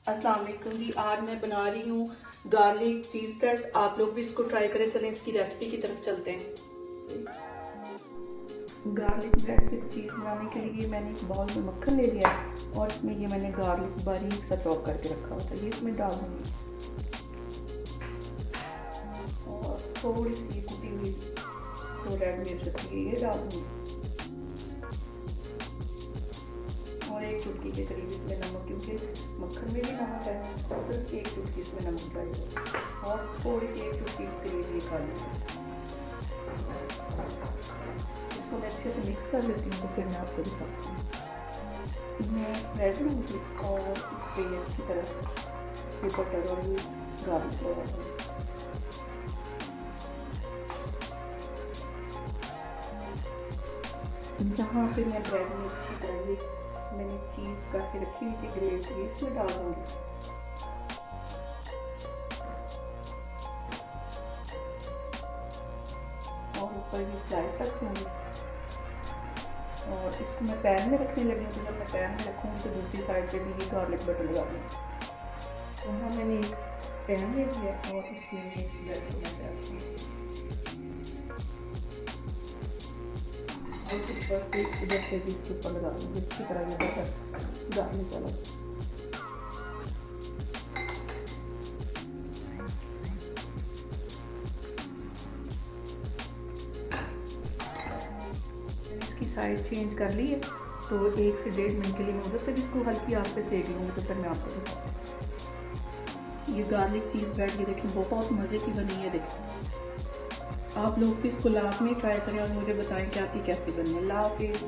अस्सलाम वालेकुम जी। आज मैं बना रही हूँ गार्लिक चीज़ ब्रेड। आप लोग भी इसको ट्राई करें। चलें इसकी रेसिपी की तरफ चलते हैं। गार्लिक ब्रेड विद चीज़ बनाने के लिए मैंने एक बाउल में मक्खन ले लिया और इसमें ये मैंने गार्लिक बारीक सा चॉप करके रखा हुआ था, ये इसमें डाल दूँगी और थोड़ी सी कुटी हुई जो रेड मिर्च होती है ये डाल दूँगी और एक चुटकी के करीब इसमें नमक, क्योंकि मक्खन में भी नमक है, सिर्फ एक चुटकी इसमें नमक डालिए और थोड़ी सी एक चुटकी के करीब ये खा लीजिए। इसको मैं अच्छे से मिक्स कर लेती हूँ तो फिर मैं आपको दिखाती हूँ। मैं ब्रेड लूँगी और इस पर अच्छी तरह ये बटर और ये गार्लिक लगा दूँगी। यहाँ पे मैं ब्रेड में अच्छी तरह से मैंने चीज़ काट के रखी हुई थी ग्रेट, इसमें डाल दूँगी और ऊपर ये स्लाइस रख दूँगी और इसको मैं पैन में रखने लगी हूँ। तो जब मैं पैन में रखूँगी तो दूसरी साइड पे भी ये गार्लिक बटर लगा दूँगी। तो यहाँ मैंने एक पैन ले लिया और इसमें और ऊपर से इधर से भी इसके ऊपर लगा दूँगी अच्छी तरह ये बटर गार्लिक वाला। इसकी साइड चेंज कर ली है तो 1 से 1.5 मिनट के लिए मैं उधर से भी इसको हल्की आंच पे सेक लूँगी तो फिर मैं आपको दिखाती हूँ। ये गार्लिक चीज़ ब्रेड ये देखें बहुत मज़े की बनी है। देखें आप लोग भी इसको लाजमी ट्राई करें और मुझे बताएं कि आपकी कैसी बनी है। अल्लाह हाफिज़।